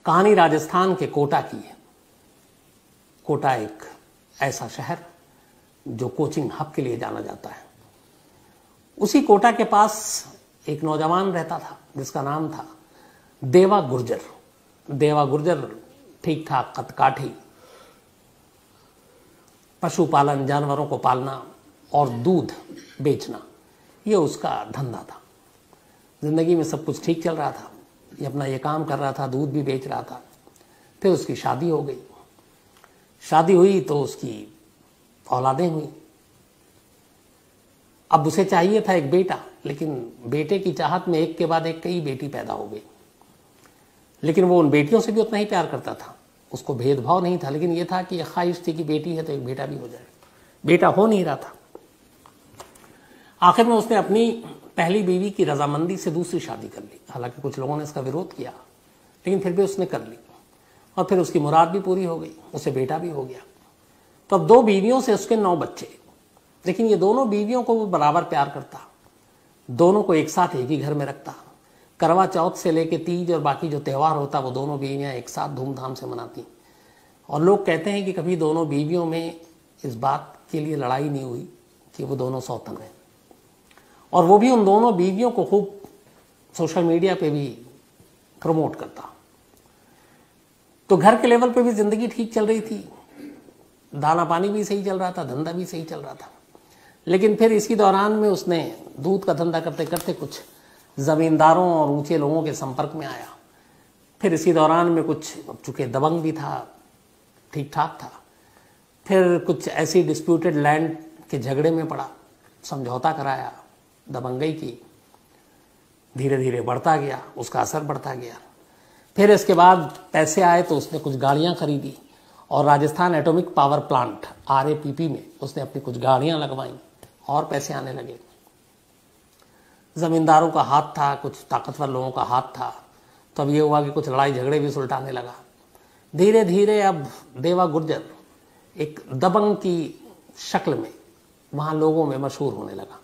कहानी राजस्थान के कोटा की है। कोटा एक ऐसा शहर जो कोचिंग हब के लिए जाना जाता है। उसी कोटा के पास एक नौजवान रहता था जिसका नाम था देवा गुर्जर। देवा गुर्जर ठीक ठाक कदकाठी, पशुपालन, जानवरों को पालना और दूध बेचना, ये उसका धंधा था। जिंदगी में सब कुछ ठीक चल रहा था, ये अपना ये काम कर रहा था, दूध भी बेच रहा था। फिर उसकी शादी हो गई। शादी हुई तो उसकी औलादें हुई। अब उसे चाहिए था एक बेटा, लेकिन बेटे की चाहत में एक के बाद एक कई बेटी पैदा हो गई। लेकिन वो उन बेटियों से भी उतना ही प्यार करता था, उसको भेदभाव नहीं था। लेकिन ये था कि ये ख्वाहिश थी कि बेटी है तो एक बेटा भी हो जाए। बेटा हो नहीं रहा था। आखिर में उसने अपनी पहली बीवी की रजामंदी से दूसरी शादी कर ली। हालांकि कुछ लोगों ने इसका विरोध किया, लेकिन फिर भी उसने कर ली। और फिर उसकी मुराद भी पूरी हो गई, उसे बेटा भी हो गया। तो अब 2 बीवियों से उसके 9 बच्चे। लेकिन ये दोनों बीवियों को वो बराबर प्यार करता, दोनों को एक साथ एक ही घर में रखता। करवा चौथ से लेके तीज और बाकी जो त्यौहार होता वो दोनों बीवियां एक साथ धूमधाम से मनाती। और लोग कहते हैं कि कभी दोनों बीवियों में इस बात के लिए लड़ाई नहीं हुई कि वो दोनों सौतन हैं। और वो भी उन दोनों बीवियों को खूब सोशल मीडिया पे भी प्रमोट करता। तो घर के लेवल पे भी जिंदगी ठीक चल रही थी, दाना पानी भी सही चल रहा था, धंधा भी सही चल रहा था। लेकिन फिर इसी दौरान में उसने दूध का धंधा करते करते कुछ जमींदारों और ऊंचे लोगों के संपर्क में आया। फिर इसी दौरान में कुछ, चूंकि दबंग भी था, ठीक ठाक था, फिर कुछ ऐसी डिस्प्यूटेड लैंड के झगड़े में पड़ा, समझौता कराया, दबंगई की। धीरे धीरे बढ़ता गया, उसका असर बढ़ता गया। फिर इसके बाद पैसे आए तो उसने कुछ गाड़ियां खरीदी और Rajasthan atomic power plant RAPP में उसने अपनी कुछ गाड़ियां लगवाई और पैसे आने लगे। जमींदारों का हाथ था, कुछ ताकतवर लोगों का हाथ था। तो अब ये हुआ कि कुछ लड़ाई झगड़े भी सुलटाने लगा। धीरे धीरे अब देवा गुर्जर एक दबंग की शक्ल में वहां लोगों में मशहूर होने लगा।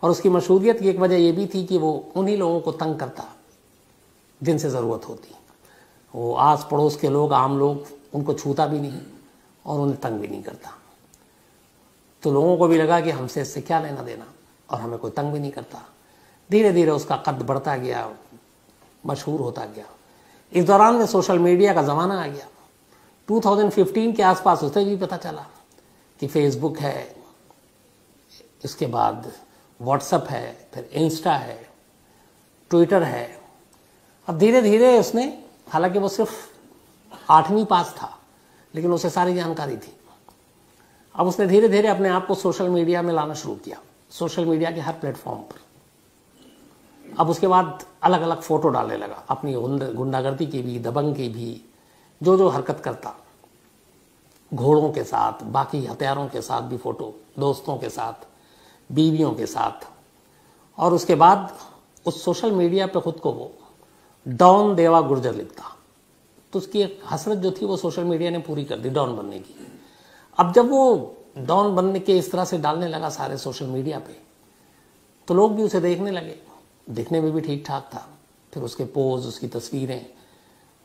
और उसकी मशहूरियत की एक वजह यह भी थी कि वो उन्हीं लोगों को तंग करता जिनसे ज़रूरत होती। वो आस पड़ोस के लोग, आम लोग, उनको छूता भी नहीं और उन्हें तंग भी नहीं करता। तो लोगों को भी लगा कि हमसे इससे क्या लेना देना, और हमें कोई तंग भी नहीं करता। धीरे धीरे उसका कद बढ़ता गया, मशहूर होता गया। इस दौरान में सोशल मीडिया का ज़माना आ गया। 2015 के आसपास उसे भी पता चला कि फेसबुक है, इसके बाद व्हाट्सएप है, फिर इंस्टा है, ट्विटर है। अब धीरे धीरे उसने, हालांकि वो सिर्फ 8वीं पास था, लेकिन उसे सारी जानकारी थी। अब उसने धीरे धीरे अपने आप को सोशल मीडिया में लाना शुरू किया, सोशल मीडिया के हर प्लेटफॉर्म पर। अब उसके बाद अलग अलग फोटो डालने लगा, अपनी गुंडागर्दी की भी, दबंग की भी, जो जो हरकत करता, घोड़ों के साथ, बाकी हथियारों के साथ भी फोटो, दोस्तों के साथ, बीवियों के साथ। और उसके बाद उस सोशल मीडिया पे खुद को वो डॉन देवा गुर्जर लिखता। तो उसकी एक हसरत जो थी वो सोशल मीडिया ने पूरी कर दी, डॉन बनने की। अब जब वो डॉन बनने के इस तरह से डालने लगा सारे सोशल मीडिया पे, तो लोग भी उसे देखने लगे। दिखने में भी ठीक ठाक था। फिर उसके पोज, उसकी तस्वीरें,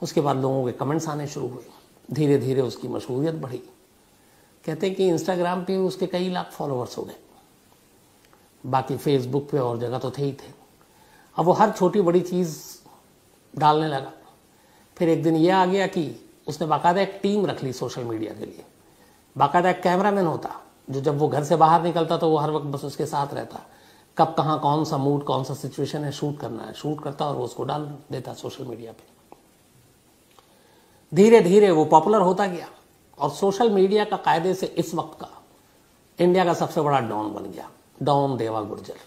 उसके बाद लोगों के कमेंट्स आने शुरू हुए। धीरे धीरे उसकी मशहूरियत बढ़ी। कहते हैं कि इंस्टाग्राम पे उसके कई लाख फॉलोअर्स हो गए। बाकी फेसबुक पे और जगह तो थे ही थे। अब वो हर छोटी बड़ी चीज़ डालने लगा। फिर एक दिन यह आ गया कि उसने बाकायदा एक टीम रख ली सोशल मीडिया के लिए। बाकायदा एक कैमरामैन होता जो जब वो घर से बाहर निकलता तो वो हर वक्त बस उसके साथ रहता। कब कहाँ कौन सा मूड, कौन सा सिचुएशन है, शूट करना है, शूट करता और वो उसको डाल देता सोशल मीडिया पे। धीरे धीरे वो पॉपुलर होता गया और सोशल मीडिया का कायदे से इस वक्त का इंडिया का सबसे बड़ा डॉन बन गया, डॉन देवा गुर्जर।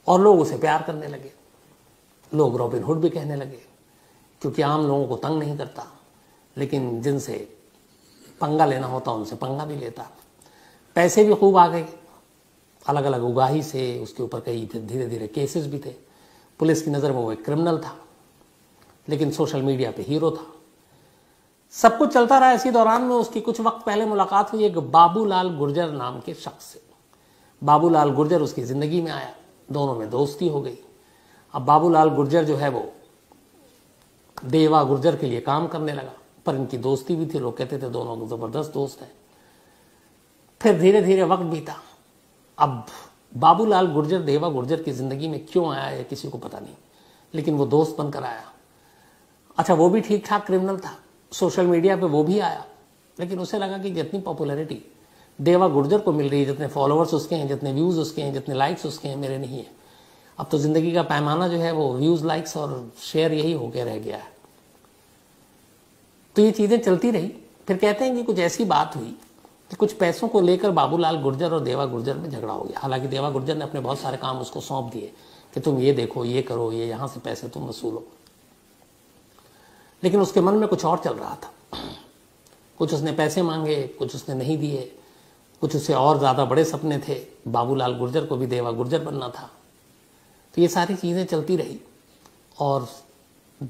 और लोग उसे प्यार करने लगे। लोग रॉबिन हुड भी कहने लगे, क्योंकि आम लोगों को तंग नहीं करता, लेकिन जिनसे पंगा लेना होता उनसे पंगा भी लेता। पैसे भी खूब आ गए, अलग अलग उगाही से उसके ऊपर कई फिर धीरे धीरे केसेस भी थे। पुलिस की नज़र में वो एक क्रिमिनल था, लेकिन सोशल मीडिया पे हीरो था। सब कुछ चलता रहा। इसी दौरान में उसकी कुछ वक्त पहले मुलाकात हुई एक बाबूलाल गुर्जर नाम के शख्स से। बाबूलाल गुर्जर उसकी ज़िंदगी में आया, दोनों में दोस्ती हो गई। अब बाबूलाल गुर्जर जो है वो देवा गुर्जर के लिए काम करने लगा, पर इनकी दोस्ती भी थी, लोग कहते थे दोनों जबरदस्त दोस्त हैं। फिर धीरे धीरे वक्त बीता। अब बाबूलाल गुर्जर देवा गुर्जर की जिंदगी में क्यों आया है किसी को पता नहीं, लेकिन वो दोस्त बनकर आया। अच्छा, वो भी ठीक ठाक क्रिमिनल था, सोशल मीडिया पे वो भी आया, लेकिन उसे लगा कि जितनी पॉपुलैरिटी देवा गुर्जर को मिल रही है, जितने फॉलोअर्स उसके हैं, जितने व्यूज उसके हैं, जितने लाइक्स उसके हैं, मेरे नहीं है। अब तो जिंदगी का पैमाना जो है वो व्यूज, लाइक्स और शेयर यही होके रह गया है। तो ये चीजें चलती रही। फिर कहते हैं कि कुछ ऐसी बात हुई कि कुछ पैसों को लेकर बाबूलाल गुर्जर और देवा गुर्जर में झगड़ा हो गया। हालांकि देवा गुर्जर ने अपने बहुत सारे काम उसको सौंप दिए कि तुम ये देखो, ये करो, ये यहां से पैसे तुम वसूलो, लेकिन उसके मन में कुछ और चल रहा था। कुछ उसने पैसे मांगे, कुछ उसने नहीं दिए, कुछ उसे और ज्यादा बड़े सपने थे। बाबूलाल गुर्जर को भी देवा गुर्जर बनना था। तो ये सारी चीजें चलती रही और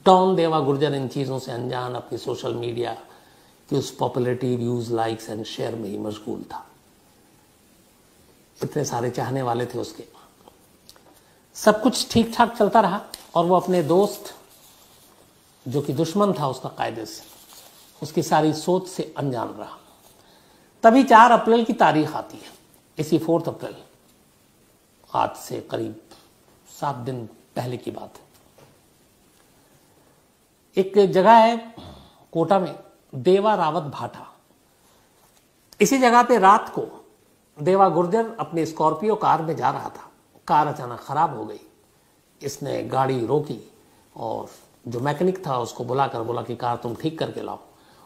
डॉन देवा गुर्जर इन चीजों से अनजान अपनी सोशल मीडिया कि उस popularity, views, likes and share में ही मशगूल था। इतने सारे चाहने वाले थे उसके। सब कुछ ठीक ठाक चलता रहा और वो अपने दोस्त जो कि दुश्मन था उसका कायदे से, उसकी सारी सोच से अनजान रहा। तभी 4 अप्रैल की तारीख आती है। इसी 4 अप्रैल, आज से करीब 7 दिन पहले की बात है। एक जगह है कोटा में, देवा रावत भाटा। इसी जगह पे रात को देवा गुर्जर अपनी स्कॉर्पियो कार में जा रहा था। कार अचानक खराब हो गई। इसने गाड़ी रोकी और जो मैकेनिक था उसको बुलाकर बोला कि कार तुम ठीक करके लाओ।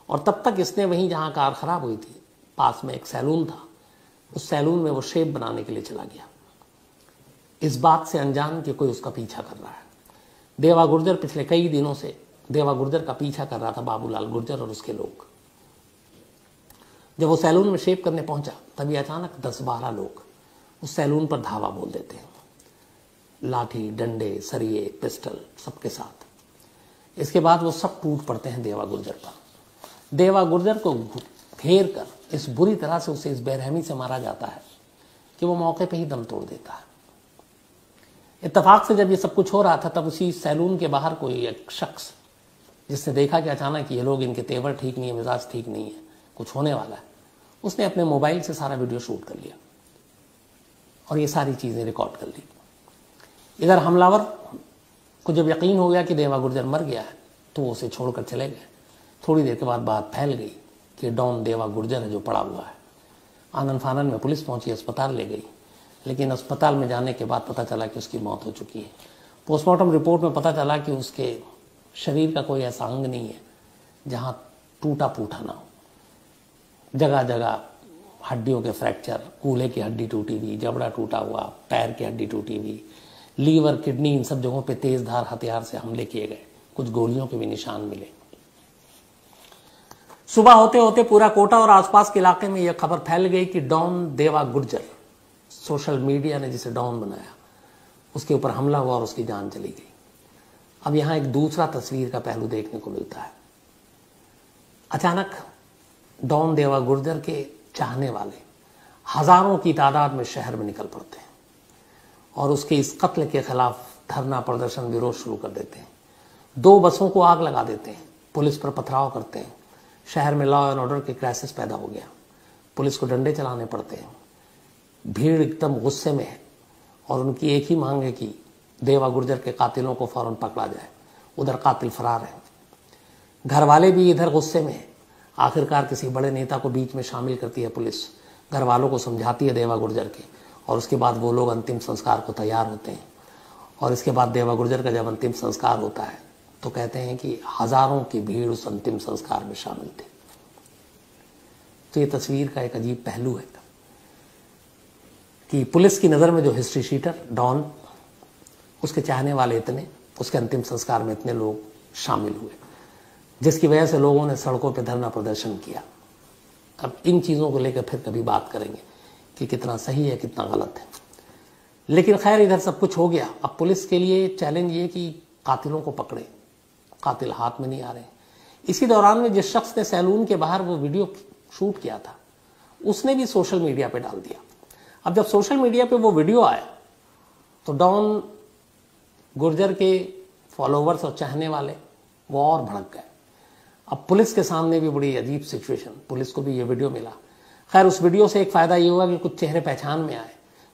और तब तक इसने वहीं जहां कार खराब हुई थी पास में एक सैलून था, उस सैलून में वो शेव बनाने के लिए चला गया, इस बात से अनजान कि कोई उसका पीछा कर रहा है। देवा गुर्जर पिछले कई दिनों से देवा गुर्जर का पीछा कर रहा था बाबूलाल गुर्जर और उसके लोग। जब वो सैलून में शेव करने पहुंचा तभी अचानक 10-12 लोग उस सैलून पर धावा बोल देते हैं, लाठी, डंडे, सरिये, पिस्टल सबके साथ। इसके बाद वो सब टूट पड़ते हैं देवा गुर्जर पर। देवा गुर्जर को घेर कर इस बुरी तरह से उसे इस बेरहमी से मारा जाता है कि वो मौके पे ही दम तोड़ देता है। इत्तेफाक से जब ये सब कुछ हो रहा था तब उसी सैलून के बाहर कोई एक शख्स, जिसने देखा कि अचानक ये लोग, इनके तेवर ठीक नहीं है, मिजाज ठीक नहीं है, कुछ होने वाला है, उसने अपने मोबाइल से सारा वीडियो शूट कर लिया और ये सारी चीजें रिकॉर्ड कर ली। इधर हमलावर को जब यकीन हो गया कि देवा गुर्जर मर गया है तो वो उसे छोड़कर चले गए। थोड़ी देर के बाद बात फैल गई कि डॉन देवा गुर्जर है जो पड़ा हुआ है। आनन फानन में पुलिस पहुंची, अस्पताल ले गई, लेकिन अस्पताल में जाने के बाद पता चला कि उसकी मौत हो चुकी है। पोस्टमार्टम रिपोर्ट में पता चला कि उसके शरीर का कोई ऐसा अंग नहीं है जहां टूटा फूटा ना हो। जगह जगह हड्डियों के फ्रैक्चर, कूल्हे की हड्डी टूटी हुई, जबड़ा टूटा हुआ, पैर की हड्डी टूटी हुई, लीवर, किडनी, इन सब जगहों पे तेज धार हथियार से हमले किए गए। कुछ गोलियों के भी निशान मिले। सुबह होते होते पूरा कोटा और आसपास के इलाके में यह खबर फैल गई कि डॉन देवा गुर्जर, सोशल मीडिया ने जिसे डॉन बनाया, उसके ऊपर हमला हुआ और उसकी जान चली गई। अब यहां एक दूसरा तस्वीर का पहलू देखने को मिलता है। अचानक डॉन देवा गुर्जर के चाहने वाले हजारों की तादाद में शहर में निकल पड़ते हैं और उसके इस कत्ल के खिलाफ धरना, प्रदर्शन, विरोध शुरू कर देते हैं। 2 बसों को आग लगा देते हैं, पुलिस पर पथराव करते हैं। शहर में लॉ एंड ऑर्डर की क्राइसिस पैदा हो गया। पुलिस को डंडे चलाने पड़ते हैं। भीड़ एकदम गुस्से में है और उनकी एक ही मांग है कि देवा गुर्जर के कातिलों को फौरन पकड़ा जाए। उधर कातिल फरार है। घर वाले भी इधर गुस्से में है। आखिरकार किसी बड़े नेता को बीच में शामिल करती है पुलिस, घर वालों को समझाती है देवा गुर्जर के, और उसके बाद वो लोग अंतिम संस्कार को तैयार होते हैं। और इसके बाद देवा गुर्जर का जब अंतिम संस्कार होता है तो कहते हैं कि हजारों की भीड़ उस अंतिम संस्कार में शामिल थी। तो ये तस्वीर का एक अजीब पहलू है कि पुलिस की नजर में जो हिस्ट्री शीटर डॉन, उसके चाहने वाले इतने, उसके अंतिम संस्कार में इतने लोग शामिल हुए, जिसकी वजह से लोगों ने सड़कों पर धरना प्रदर्शन किया। अब इन चीजों को लेकर फिर कभी बात करेंगे कि कितना सही है, कितना गलत है। लेकिन खैर, इधर सब कुछ हो गया। अब पुलिस के लिए चैलेंज ये कि कातिलों को पकड़े। कातिल हाथ में नहीं आ रहे। इसी दौरान में जिस शख्स ने सैलून के बाहर वो वीडियो शूट किया था, उसने भी सोशल मीडिया पे डाल दिया। अब जब सोशल मीडिया पे वो वीडियो आया तो डॉन गुर्जर के फॉलोवर्स और चाहने वाले वो और भड़क गए। अब पुलिस के सामने भी बड़ी अजीब सिचुएशन, पुलिस को भी ये वीडियो मिला। खैर उस वीडियो से एक फायदा ये हुआ कि कुछ चेहरे पहचान में आए।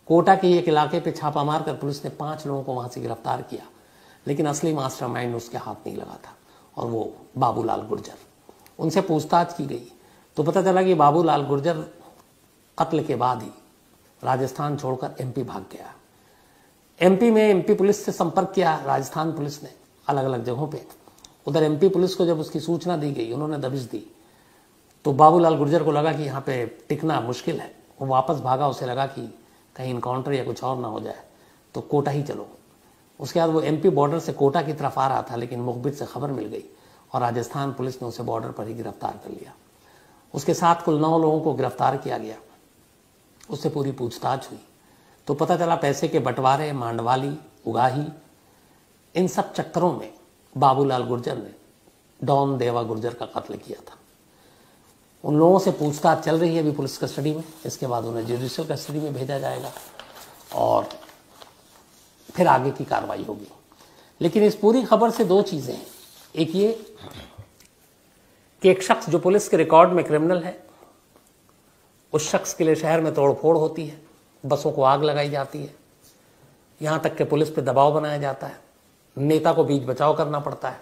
कोटा के एक इलाके पे छापा मारकर पुलिस ने 5 लोगों को वहां से गिरफ्तार किया, लेकिन असली मास्टरमाइंड उसके हाथ नहीं लगा था, और वो बाबूलाल गुर्जर। उनसे पूछताछ की गई तो पता चला कि बाबूलाल गुर्जर कत्ल के बाद ही राजस्थान छोड़कर एमपी भाग गया। एमपी में एमपी पुलिस से संपर्क किया राजस्थान पुलिस ने अलग अलग जगहों पे। उधर एमपी पुलिस को जब उसकी सूचना दी गई, उन्होंने दबिश दी, तो बाबूलाल गुर्जर को लगा कि यहाँ पे टिकना मुश्किल है। वो वापस भागा, उसे लगा कि कहीं इनकाउंटर या कुछ और ना हो जाए, तो कोटा ही चलो। उसके बाद वो एमपी बॉर्डर से कोटा की तरफ आ रहा था, लेकिन मुखबिर से खबर मिल गई और राजस्थान पुलिस ने उसे बॉर्डर पर ही गिरफ्तार कर लिया। उसके साथ कुल 9 लोगों को गिरफ्तार किया गया। उससे पूरी पूछताछ हुई तो पता चला पैसे के बंटवारे, मांडवाली, उगाही, इन सब चक्करों में बाबूलाल गुर्जर ने डॉन देवा गुर्जर का कत्ल किया था। उन लोगों से पूछताछ चल रही है अभी पुलिस कस्टडी में। इसके बाद उन्हें जुडिशियल कस्टडी में भेजा जाएगा और फिर आगे की कार्रवाई होगी। लेकिन इस पूरी खबर से 2 चीजें हैं। एक ये कि एक शख्स जो पुलिस के रिकॉर्ड में क्रिमिनल है, उस शख्स के लिए शहर में तोड़फोड़ होती है, बसों को आग लगाई जाती है, यहां तक कि पुलिस पे दबाव बनाया जाता है, नेता को बीच बचाव करना पड़ता है,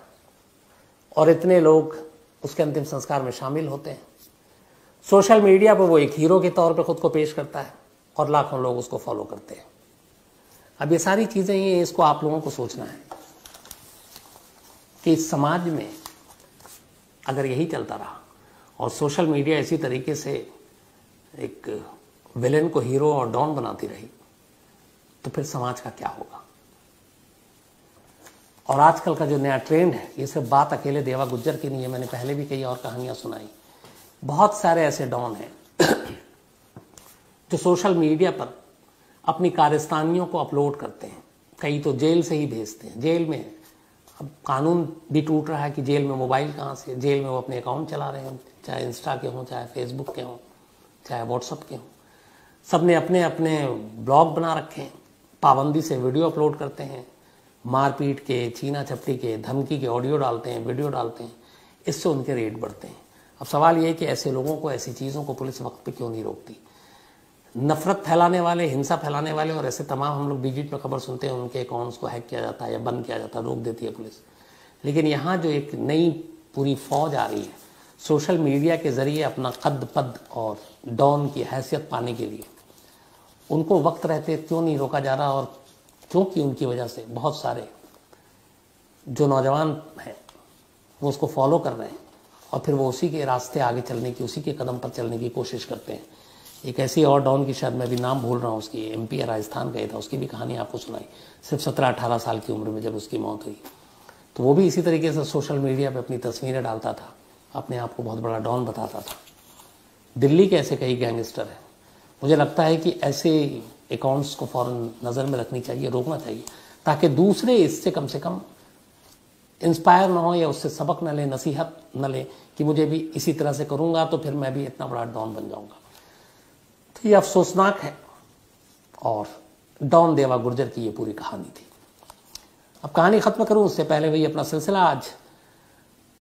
और इतने लोग उसके अंतिम संस्कार में शामिल होते हैं। सोशल मीडिया पर वो एक हीरो के तौर पे खुद को पेश करता है और लाखों लोग उसको फॉलो करते हैं। अब ये सारी चीजें ये इसको आप लोगों को सोचना है कि इस समाज में अगर यही चलता रहा और सोशल मीडिया इसी तरीके से एक विलेन को हीरो और डॉन बनाती रही, तो फिर समाज का क्या होगा। और आजकल का जो नया ट्रेंड है, ये सिर्फ बात अकेले देवा गुर्जर की नहीं है, मैंने पहले भी कई और कहानियां सुनाई। बहुत सारे ऐसे डॉन हैं जो सोशल मीडिया पर अपनी कारस्तानियों को अपलोड करते हैं, कई तो जेल से ही भेजते हैं। जेल में अब कानून भी टूट रहा है कि जेल में मोबाइल कहाँ से, जेल में वो अपने अकाउंट चला रहे हैं, चाहे इंस्टा के हों, चाहे फेसबुक के हों, चाहे व्हाट्सएप के हों। सब ने अपने अपने ब्लॉग बना रखे हैं, पाबंदी से वीडियो अपलोड करते हैं, मारपीट के, छीना झपटी के, धमकी के ऑडियो डालते हैं, वीडियो डालते हैं। इससे उनके रेट बढ़ते हैं। अब सवाल ये है कि ऐसे लोगों को, ऐसी चीज़ों को पुलिस वक्त पे क्यों नहीं रोकती। नफरत फैलाने वाले, हिंसा फैलाने वाले और ऐसे तमाम हम लोग बीजीट में खबर सुनते हैं, उनके अकाउंट्स को हैक किया जाता है या बंद किया जाता है, रोक देती है पुलिस। लेकिन यहाँ जो एक नई पूरी फौज आ रही है सोशल मीडिया के जरिए अपना कद पद और डॉन की हैसियत पाने के लिए, उनको वक्त रहते क्यों नहीं रोका जा रहा। और क्योंकि उनकी वजह से बहुत सारे जो नौजवान हैं वो उसको फॉलो कर रहे हैं और फिर वो उसी के रास्ते आगे चलने की, उसी के कदम पर चलने की कोशिश करते हैं। एक ऐसी और डॉन की, शायद मैं भी नाम भूल रहा हूँ, उसकी एमपी या राजस्थान गया था, उसकी भी कहानी आपको सुनाई। सिर्फ 17-18 साल की उम्र में जब उसकी मौत हुई, तो वो भी इसी तरीके से सोशल मीडिया पे अपनी तस्वीरें डालता था, अपने आप को बहुत बड़ा डॉन बताता था। दिल्ली के ऐसे कई गैंगस्टर हैं। मुझे लगता है कि ऐसे अकाउंट्स को फौरन नज़र में रखनी चाहिए, रोकना चाहिए, ताकि दूसरे इससे कम से कम इंस्पायर ना हो या उससे सबक न ले, नसीहत न ले कि मुझे भी इसी तरह से करूंगा तो फिर मैं भी इतना बड़ा डॉन बन जाऊंगा। तो ये अफसोसनाक है और डॉन देवा गुर्जर की ये पूरी कहानी थी। अब कहानी खत्म करूं उससे पहले वही अपना सिलसिला, आज